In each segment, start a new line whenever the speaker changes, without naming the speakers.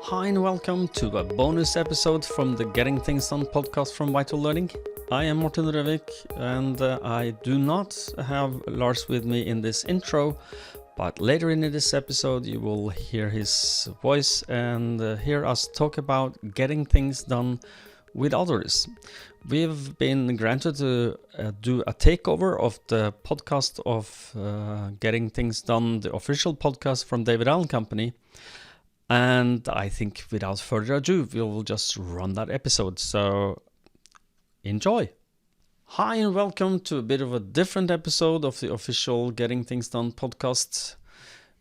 Hi and welcome to a bonus episode from the Getting Things Done podcast from Vital Learning. I am Morten and I do not have Lars with me in this intro, but later in this episode you will hear his voice and hear us talk about getting things done with others. We've been granted to do a takeover of the podcast of Getting Things Done, the official podcast from David Allen Company. And I think without further ado, we'll just run that episode. So enjoy. Hi and welcome to a bit of a different episode of the official Getting Things Done podcast.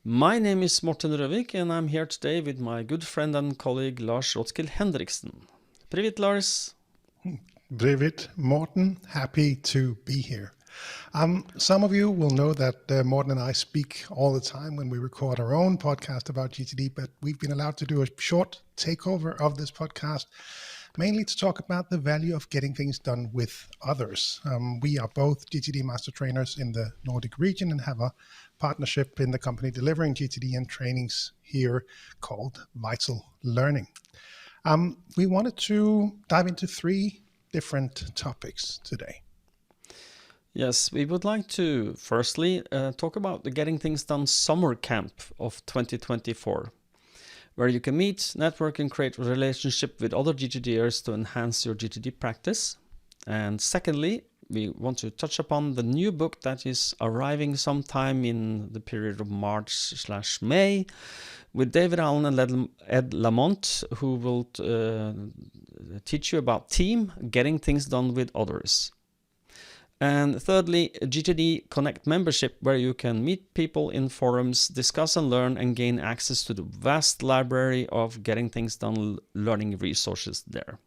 My name is Morten and I'm here today with my good friend and colleague Lars Rotkil Hendriksen. Привет, Lars.
David, Morten, happy to be here. Some of you will know that Morten and I speak all the time when we record our own podcast about GTD, but we've been allowed to do a short takeover of this podcast, mainly to talk about the value of getting things done with others. We are both GTD master trainers in the Nordic region and have a partnership in the company delivering GTD and trainings here called Vital Learning. We wanted to dive into three different topics today.
Yes, we would like to firstly talk about the Getting Things Done Summer Camp of 2024, where you can meet, network and create a relationship with other GTDers to enhance your GTD practice. And secondly, we want to touch upon the new book that is arriving sometime in the period of March/May with David Allen and Ed Lamont, who will teach you about team, getting things done with others. And thirdly, GTD Connect membership, where you can meet people in forums, discuss and learn, and gain access to the vast library of Getting Things Done learning resources there.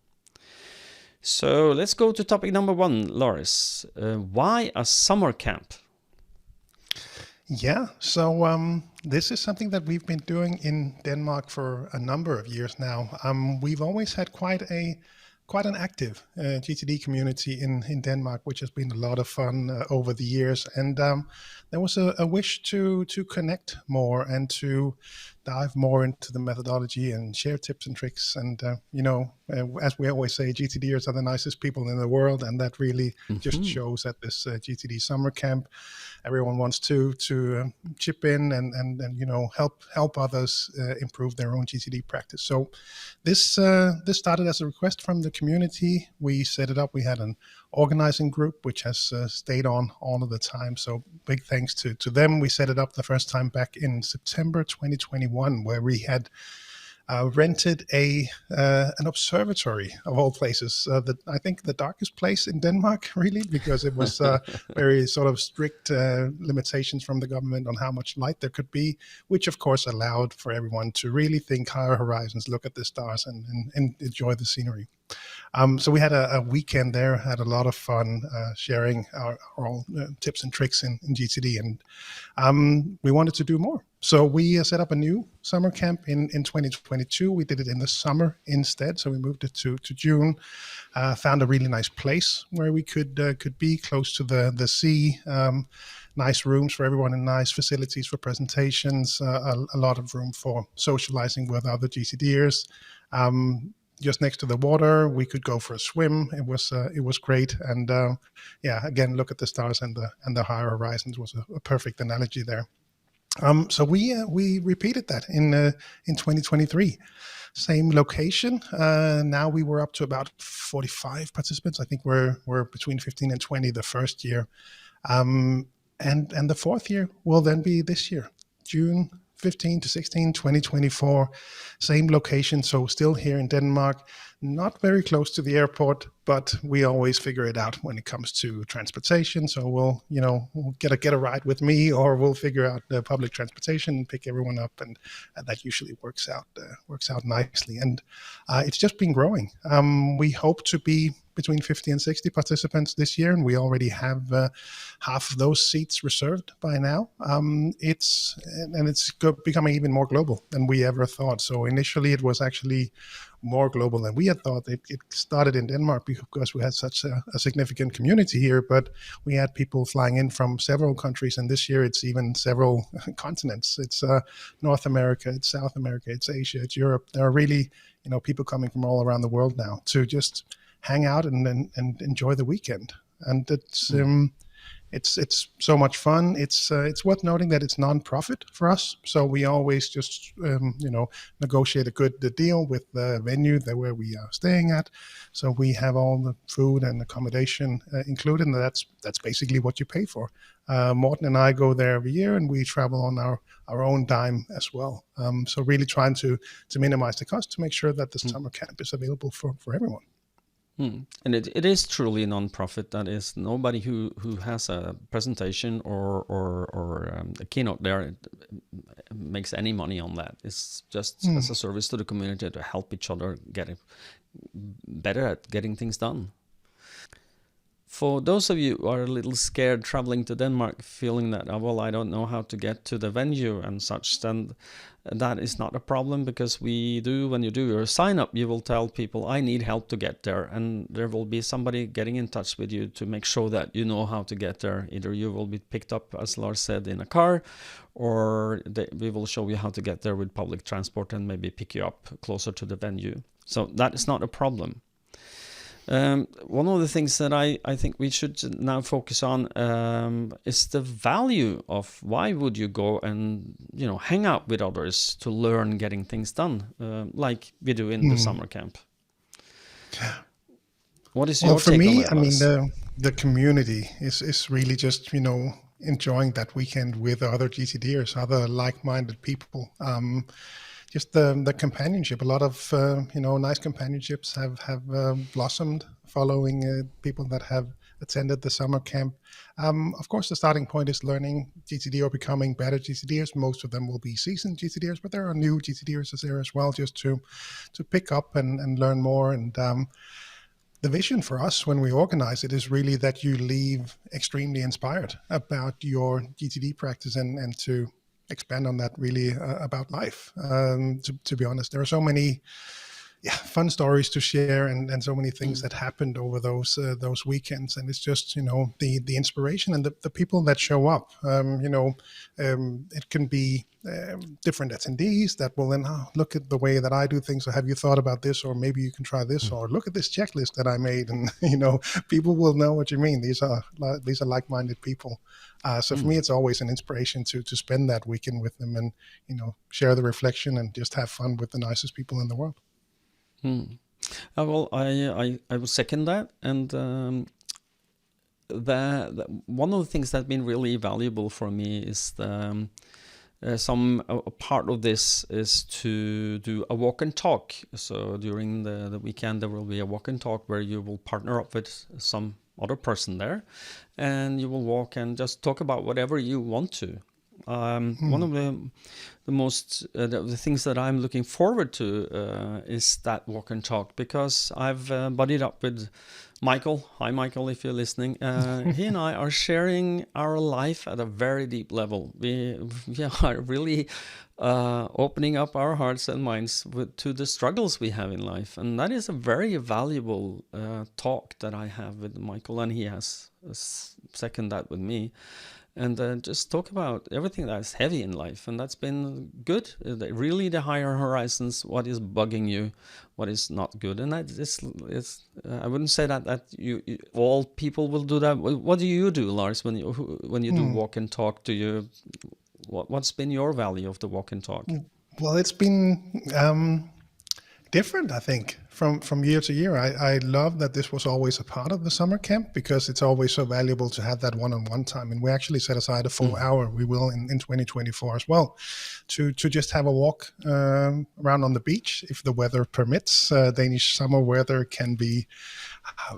So let's go to topic number one, Lars. Why a summer camp?
Yeah, so this is something that we've been doing in Denmark for a number of years now. We've always had quite an active GTD community in Denmark, which has been a lot of fun over the years. And there was a wish to connect more and to dive more into the methodology and share tips and tricks. And, as we always say, GTDers are the nicest people in the world. And that really just shows at this GTD Summer Camp. Everyone wants to chip in and help others improve their own GTD practice. So this started as a request from the community. We set it up. We had an organizing group which has stayed on all of the time. So big thanks to them. We set it up the first time back in September 2021, where we had rented an observatory of all places. I think the darkest place in Denmark, really, because it was very sort of strict limitations from the government on how much light there could be, which of course allowed for everyone to really think higher horizons, look at the stars and enjoy the scenery. So we had a weekend there, had a lot of fun sharing our own tips and tricks in GTD, and we wanted to do more. So we set up a new summer camp in 2022. We did it in the summer instead, so we moved it to June. Found a really nice place where we could be close to the sea. Nice rooms for everyone and nice facilities for presentations. A lot of room for socializing with other GTDers. Just next to the water, we could go for a swim. It was great, and again, look at the stars and the higher horizons was a perfect analogy there. So we repeated that in 2023, same location. Now we were up to about 45 participants. I think we're between 15 and 20 the first year, and the fourth year will then be this year, June 15 to 16, 2024, same location. So still here in Denmark, not very close to the airport, but we always figure it out when it comes to transportation. So we'll get a ride with me, or we'll figure out the public transportation and pick everyone up, and that usually works out nicely. And it's just been growing. We hope to be between 50 and 60 participants this year, and we already have half of those seats reserved by now. It's becoming even more global than we ever thought. So initially it was actually more global than we had thought. It started in Denmark because we had such a significant community here, but we had people flying in from several countries, and this year it's even several continents. It's North America, it's South America, it's Asia, it's Europe. There are really, people coming from all around the world now to just hang out and enjoy the weekend. And it's so much fun. It's worth noting that it's non-profit for us, so we always just negotiate a good deal with the venue where we are staying at. So we have all the food and accommodation included, and that's basically what you pay for. Morten and I go there every year, and we travel on our own dime as well. So really trying to minimize the cost to make sure that the summer camp is available for everyone.
And it is truly non-profit. That is, nobody who has a presentation or a keynote there makes any money on that. It's just as a service to the community to help each other get better at getting things done. For those of you who are a little scared traveling to Denmark, feeling that, I don't know how to get to the venue and such, then that is not a problem, because when you do your sign up, you will tell people, I need help to get there. And there will be somebody getting in touch with you to make sure that you know how to get there. Either you will be picked up, as Lars said, in a car, or we will show you how to get there with public transport and maybe pick you up closer to the venue. So that is not a problem. One of the things that I think we should now focus on is the value of why would you go and hang out with others to learn getting things done, like we do in the summer camp. What is your take on that?
For me, the community is really just enjoying that weekend with other GTDers, other like-minded people. Just the companionship. A lot of nice companionships have blossomed following people that have attended the summer camp. Of course, the starting point is learning GTD or becoming better GTDers. Most of them will be seasoned GTDers, but there are new GTDers there as well, just to pick up and learn more. And the vision for us when we organize it is really that you leave extremely inspired about your GTD practice and to expand on that really about life. To be honest, there are so many fun stories to share and so many things that happened over those weekends, and it's just the inspiration and the people that show up. It can be different attendees that will then look at the way that I do things, or have you thought about this, or maybe you can try this, or look at this checklist that I made, and people will know what you mean. These are like-minded people. So for me, it's always an inspiration to spend that weekend with them and share the reflection and just have fun with the nicest people in the world.
Well, I will second that, and one of the things that's been really valuable for me is a part of this is to do a walk and talk. So during the weekend, there will be a walk and talk where you will partner up with some other person there, and you will walk and just talk about whatever you want to. One of the most the things that I'm looking forward to is that walk and talk, because I've buddied up with Michael. Hi, Michael, if you're listening. He and I are sharing our life at a very deep level. We are really opening up our hearts and minds to the struggles we have in life, and that is a very valuable talk that I have with Michael, and he has seconded that with me. And just talk about everything that's heavy in life, and that's been good. Really, the higher horizons, what is bugging you, what is not good, and that is I wouldn't say that you all people will do that. What do you do, Lars, when you do walk and talk? What's been your value of the walk and talk?
Well, it's been different, I think, from year to year. I love that this was always a part of the summer camp, because it's always so valuable to have that one-on-one time. And we actually set aside a full hour, we will in 2024 as well, to just have a walk around on the beach, if the weather permits. Danish summer weather can be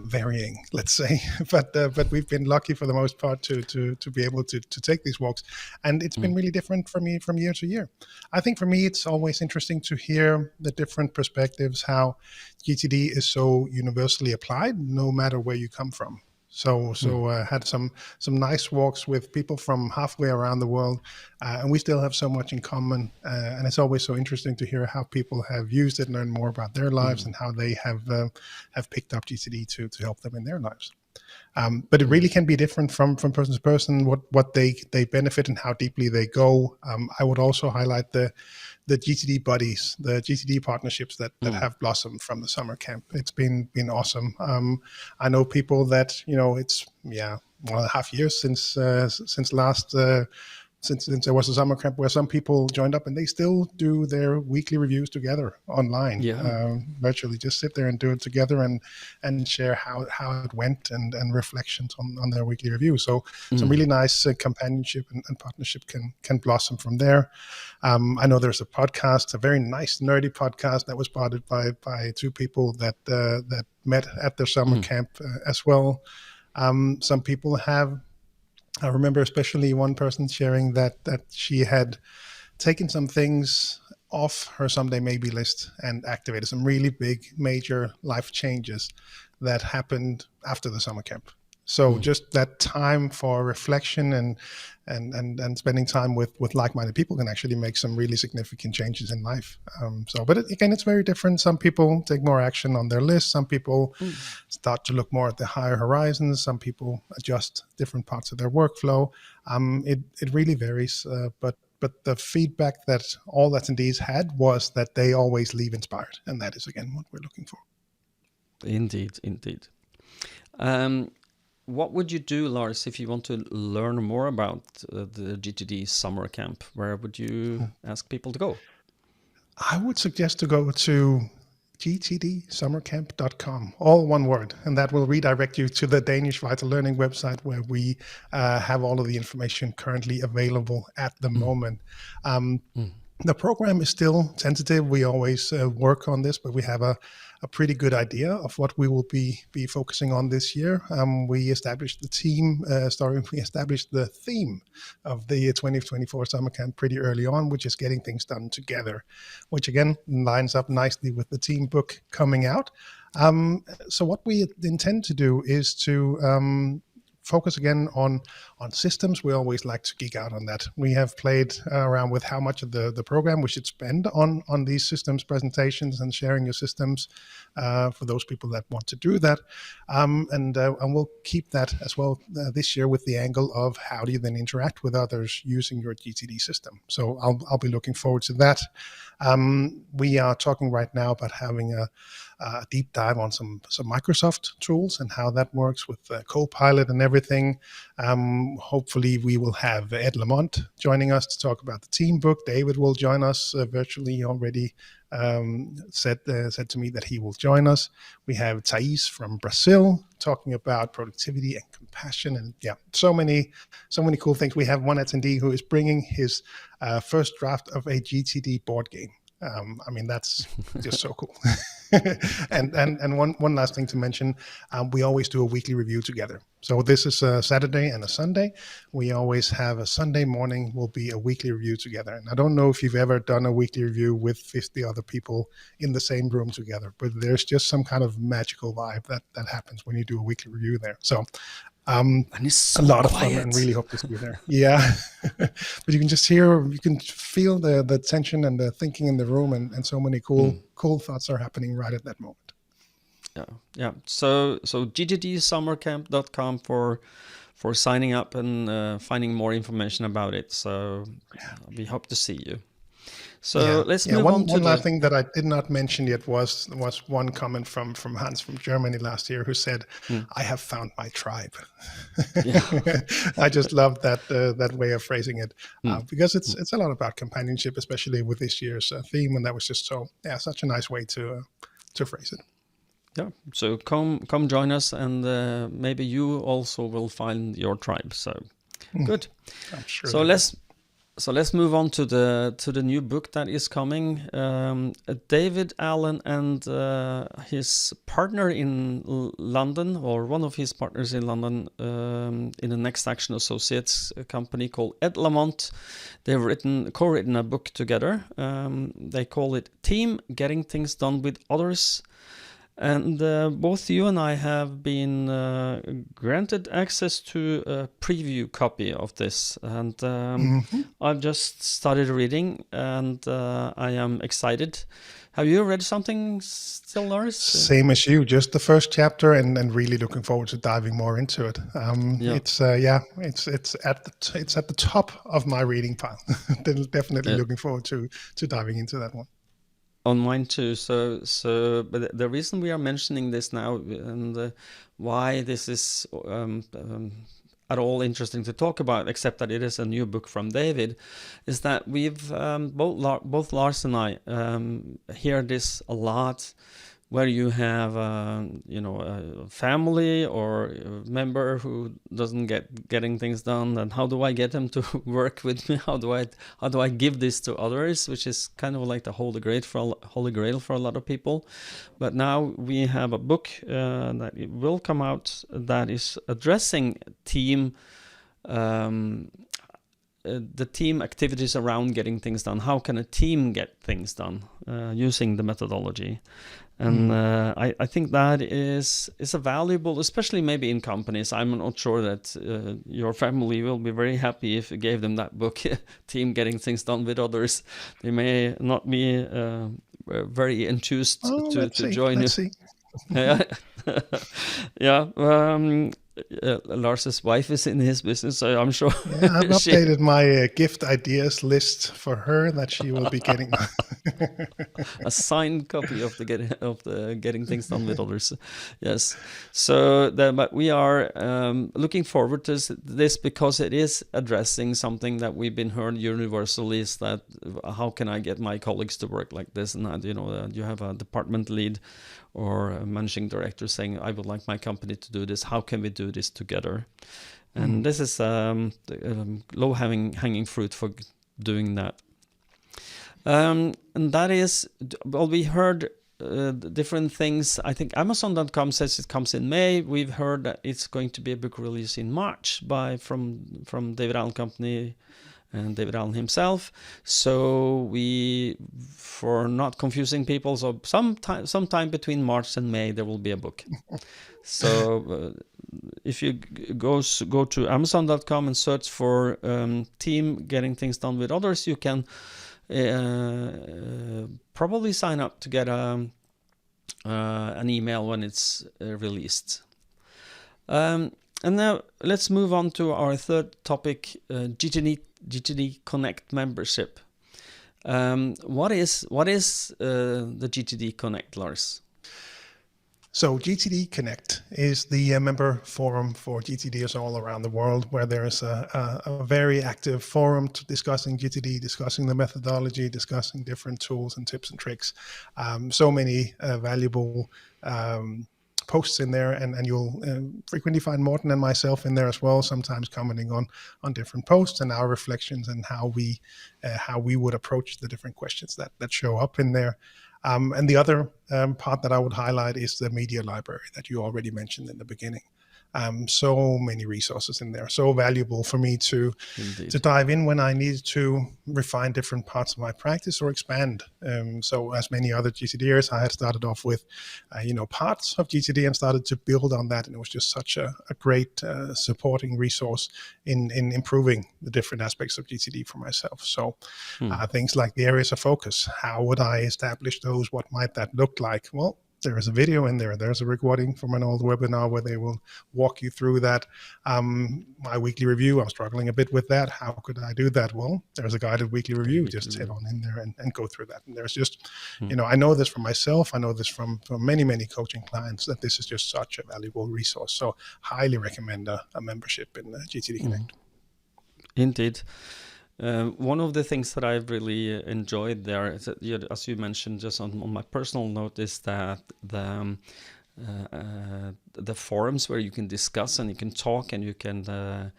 varying, let's say, but we've been lucky for the most part to be able to take these walks, and it's been really different for me from year to year. I think for me, it's always interesting to hear the different perspectives, how GTD is so universally applied, no matter where you come from. So had some nice walks with people from halfway around the world, and we still have so much in common. And it's always so interesting to hear how people have used it, learn more about their lives, and how they have picked up GTD to help them in their lives. But it really can be different from person to person, what they benefit and how deeply they go. I would also highlight the GTD buddies, the GTD partnerships that have blossomed from the summer camp. It's been awesome. I know people that, it's 1.5 years since last since there was a summer camp where some people joined up and they still do their weekly reviews together online, virtually, just sit there and do it together and share how it went and reflections on their weekly review. So some really nice companionship and partnership can blossom from there. I know there's a podcast, a very nice nerdy podcast that was started by two people that met at their summer camp as well. Some people have, I remember especially one person sharing that she had taken some things off her someday maybe list and activated some really big major life changes that happened after the summer camp. So just that time for reflection and spending time with like-minded people can actually make some really significant changes in life. But again, it's very different. Some people take more action on their list. Some people start to look more at the higher horizons. Some people adjust different parts of their workflow. It really varies. But the feedback that all attendees had was that they always leave inspired, and that is again what we're looking for.
Indeed. What would you do, Lars, if you want to learn more about the GTD Summer Camp? Where would you ask people to go?
I would suggest to go to gtdsummercamp.com, all one word, and that will redirect you to the Danish Vital Learning website where we have all of the information currently available at the moment. The program is still tentative. We always work on this, but we have a pretty good idea of what we will be focusing on this year. We established the we established the theme of the 2024 Summer Camp pretty early on, which is getting things done together, which again lines up nicely with the team book coming out. So what we intend to do is to focus again on systems. We always like to geek out on that. We have played around with how much of the program we should spend on these systems presentations and sharing your systems for those people that want to do that. And we'll keep that as well this year with the angle of how do you then interact with others using your GTD system. So I'll be looking forward to that. We are talking right now about having a deep dive on some Microsoft tools and how that works with Copilot and everything. Hopefully we will have Ed Lamont joining us to talk about the team book. David will join us virtually. He already said to me that he will join us. We have Thais from Brazil talking about productivity and compassion, and so many cool things. We have one attendee who is bringing his first draft of a GTD board game. I mean, that's just so cool. and one last thing to mention, we always do a weekly review together. So this is a Saturday and a Sunday. We always have a Sunday morning will be a weekly review together. And I don't know if you've ever done a weekly review with 50 other people in the same room together, but there's just some kind of magical vibe that happens when you do a weekly review there. So
and it's so
a lot
quiet.
of fun, and really hope to see you there. Yeah. But you can just hear, you can feel the tension and the thinking in the room, and so many cool thoughts are happening right at that moment.
Yeah. So gtdsummercamp.com for signing up and finding more information about it. So we hope to see you. So let's move on to
one last thing that I did not mention yet was one comment from Hans from Germany last year who said, "I have found my tribe." I just love that way of phrasing it because it's a lot about companionship, especially with this year's theme, and that was just such a nice way to phrase it.
Yeah, so come join us, and maybe you also will find your tribe. So good.
I'm sure.
So let's move on to the new book that is coming. David Allen and his partner in London, or one of his partners in London, in the Next Action Associates, a company called Ed Lamont, they've co-written a book together. They call it Team: Getting Things Done with Others. And both you and I have been granted access to a preview copy of this. And I've just started reading, and I am excited. Have you read something still, Lars?
Same as you, just the first chapter, and really looking forward to diving more into it. It's at the top of my reading pile. Definitely looking forward to diving into that one.
On mine too. But the reason we are mentioning this now, and why this is at all interesting to talk about, except that it is a new book from David, is that we've both Lars and I hear this a lot, where you have a family or a member who doesn't getting things done, and how do I get them to work with me? How do I give this to others? Which is kind of like the holy grail for a lot of people. But now we have a book that will come out that is addressing team. The team activities around getting things done. How can a team get things done using the methodology? And I think that is a valuable, especially maybe in companies. I'm not sure that your family will be very happy if you gave them that book, Team Getting Things Done with Others. They may not be very enthused to join you.
Let's see.
Yeah. Lars's wife is in his business, so I'm sure.
Yeah, I've updated my gift ideas list for her that she will be getting
a signed copy of the Getting Things Done with Others. Yes. So, but we are looking forward to this because it is addressing something that we've been heard universally, is that how can I get my colleagues to work like this? And that, you have a department lead or a managing director saying, I would like my company to do this. How can we do this together? And this is low-hanging fruit for doing that. And that is, well, we heard different things. I think Amazon.com says it comes in May. We've heard that it's going to be a book release in March from David Allen Company and David Allen himself. So for not confusing people, so sometime between March and May there will be a book. So if you go to Amazon.com and search for Team Getting Things Done with Others, you can probably sign up to get an email when it's released. And now let's move on to our third topic, GTD Connect membership. What is the GTD Connect, Lars?
So GTD Connect is the member forum for GTDers all around the world, where there's a very active forum to discussing GTD, discussing the methodology, discussing different tools and tips and tricks. So many valuable posts in there, and you'll frequently find Morten and myself in there as well, sometimes commenting on different posts and our reflections and how we would approach the different questions that show up in there. And the other part that I would highlight is the media library that you already mentioned in the beginning. So many resources in there, so valuable for me to dive in when I need to refine different parts of my practice or expand. So as many other GTDers, I had started off with, parts of GTD and started to build on that. And it was just such a great supporting resource in improving the different aspects of GTD for myself. So things like the areas of focus, how would I establish those? What might that look like? Well, there is a video in there. There's a recording from an old webinar where they will walk you through that. My weekly review, I'm struggling a bit with that. How could I do that? Well, there's a guided weekly review. Just head on in there and go through that. And there's just, I know this from myself. I know this from many, many coaching clients, that this is just such a valuable resource. So highly recommend a membership in GTD Connect.
Indeed. One of the things that I've really enjoyed there, is that, as you mentioned, just on my personal note, is that the forums where you can discuss and you can talk and you can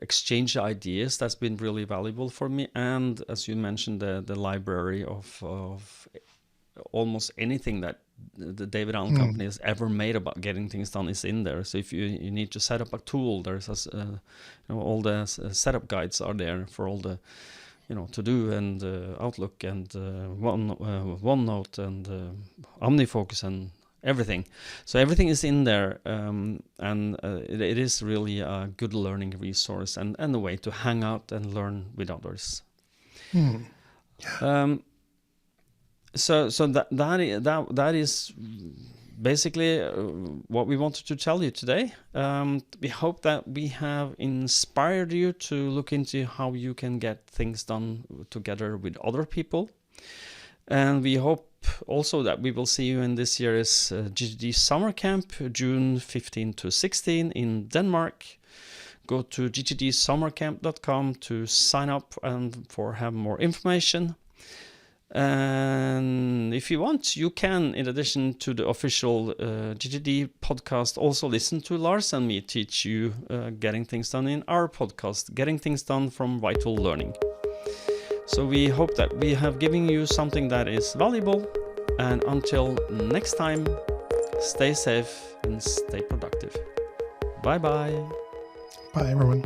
exchange ideas, that's been really valuable for me. And as you mentioned, the library of almost anything that the David Allen Company has ever made about getting things done is in there. So if you need to set up a tool, there's all the setup guides are there for all the to do and Outlook and OneNote and OmniFocus and everything. So everything is in there, and it is really a good learning resource and a way to hang out and learn with others. So that is basically what we wanted to tell you today. We hope that we have inspired you to look into how you can get things done together with other people. And we hope also that we will see you in this year's GTD Summer Camp, June 15 to 16 in Denmark. Go to gtdsummercamp.com to sign up and have more information. And if you want, you can, in addition to the official GTD podcast, also listen to Lars and me teach you getting things done in our podcast, Getting Things Done from Vital Learning. So we hope that we have given you something that is valuable. And until next time, stay safe and stay productive. Bye-bye.
Bye, everyone.